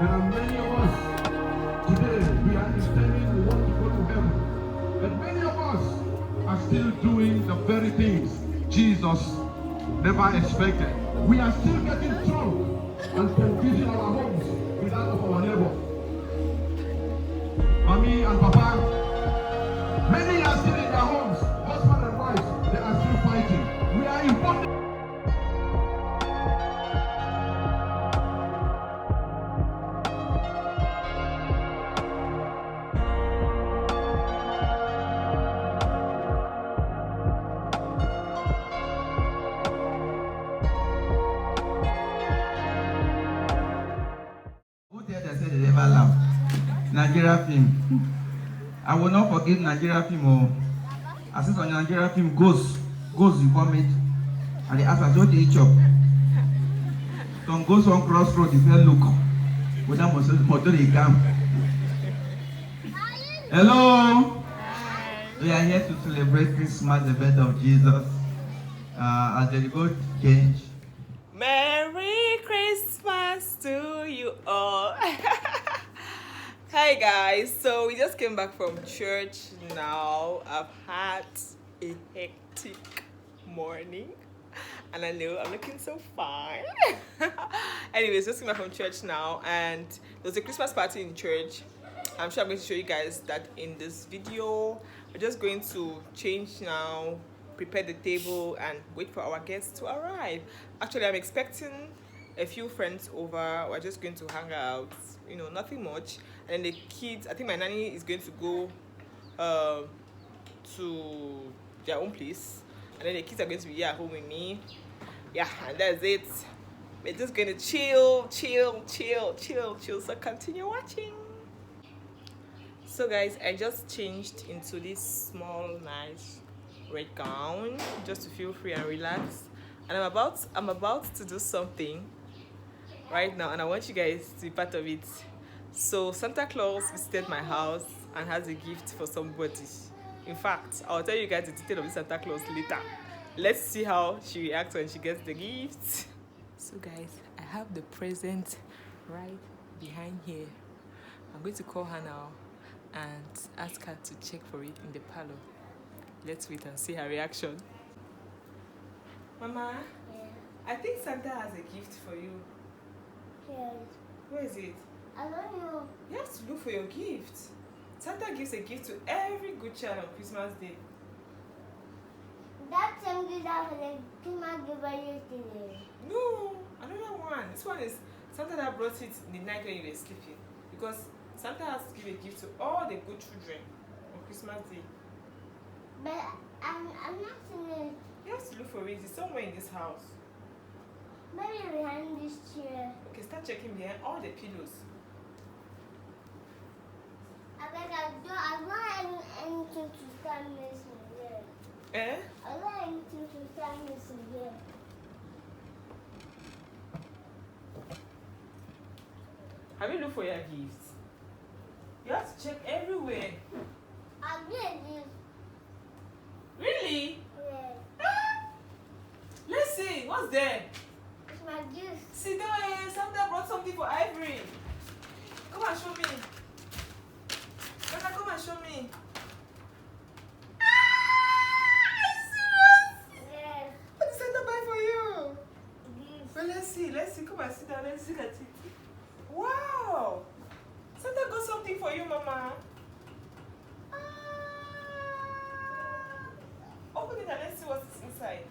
There are many of us today, we are intending we want to go to heaven. But many of us are still doing the very things Jesus never expected. We are still getting drunk and confusing our homes with that of our neighbor. Mommy and Papa, many are still in their homes, husband and wife, they are still fighting. We are in bondage. Who dare they say they never laugh? Nigeria film. I will not forget Nigeria film. Oh, I see some Nigeria film goes you vomit, and they ask us what they chop. Some goes on crossroad, if you look, without motor they come. Hello. We are here to celebrate Christmas, the birth of Jesus. As the good change. Merry Christmas to you all. Hi guys, so we just came back from church now. I've had a hectic morning and I know I'm looking so fine. Anyways, just came back from church now and there's a Christmas party in church. I'm sure I'm going to show you guys that in this video. We're just going to change now, prepare the table and wait for our guests to arrive. Actually, I'm expecting a few friends over. We're just going to hang out, you know, nothing much. And then the kids, I think my nanny is going to go to their own place, and then the kids are going to be here at home with me. Yeah, and that's it. We're just going to chill. So continue watching. So guys, I just changed into this small nice red gown just to feel free and relax, and I'm about to do something right now and I want you guys to be part of it. So Santa Claus visited my house and has a gift for somebody. In fact, I'll tell you guys the detail of this Santa Claus later. Let's see how she reacts when she gets the gift. So guys, I have the present right behind here. I'm going to call her now and ask her to check for it in the parlor. Let's wait and see her reaction. Mama, Yeah. I think Santa has a gift for you. Yes. Where is it? I don't know. You have to look for your gift. Santa gives a gift to every good child on Christmas Day. That same gift that was a Christmas gift yesterday. No, another one. This one is Santa that brought it in the night when you were sleeping. Because Santa has to give a gift to all the good children on Christmas Day. But I'm not seeing it. You have to look for it. It's somewhere in this house. Maybe behind this chair. Okay, start checking behind all the pillows. I want anything to start missing here. Eh? I want anything to start missing here. Have you looked for your gifts? You have to check everywhere. I did this. Really? Yeah. Let's see. What's there? It's my gift. Sit down here. Santa brought something for Ivory. Come and show me. Santa, come and show me. Yes. What did Santa buy for you? Gift. Well, let's see. Come and sit down. Let's look at it. Wow. Santa got something for you, Mama. Open it and let's see what's inside.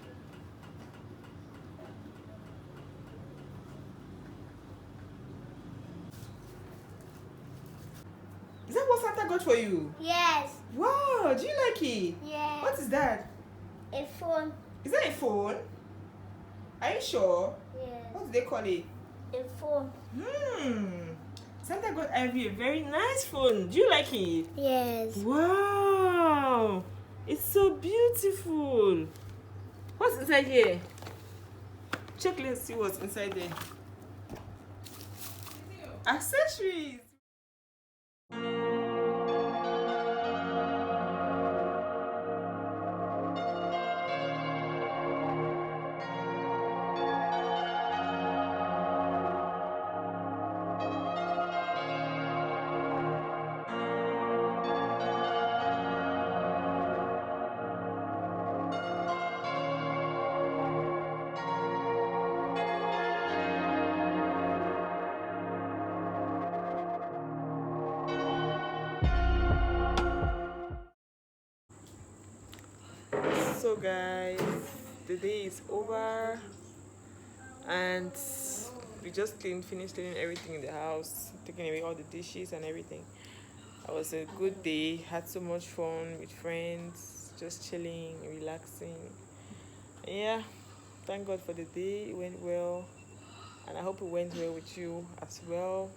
Is that what Santa got for you? Yes. Wow, do you like it? Yes. What is that? A phone. Is that a phone? Are you sure? Yes. What do they call it? A phone. Santa got Ivy a very nice phone. Do you like it? Yes. Wow. It's so beautiful. What's inside here? Check, let's see what's inside there. Accessories. So guys, the day is over and we just finished cleaning everything in the house, taking away all the dishes and everything. It was a good day, had so much fun with friends, just chilling, relaxing. And yeah, thank God for the day. It went well and I hope it went well with you as well.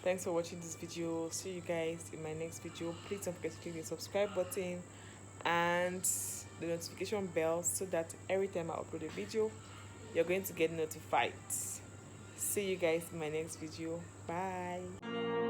Thanks for watching this video. See you guys in my next video. Please don't forget to click the subscribe button and the notification bell so that every time I upload a video you're going to get notified. See you guys in my next video. Bye.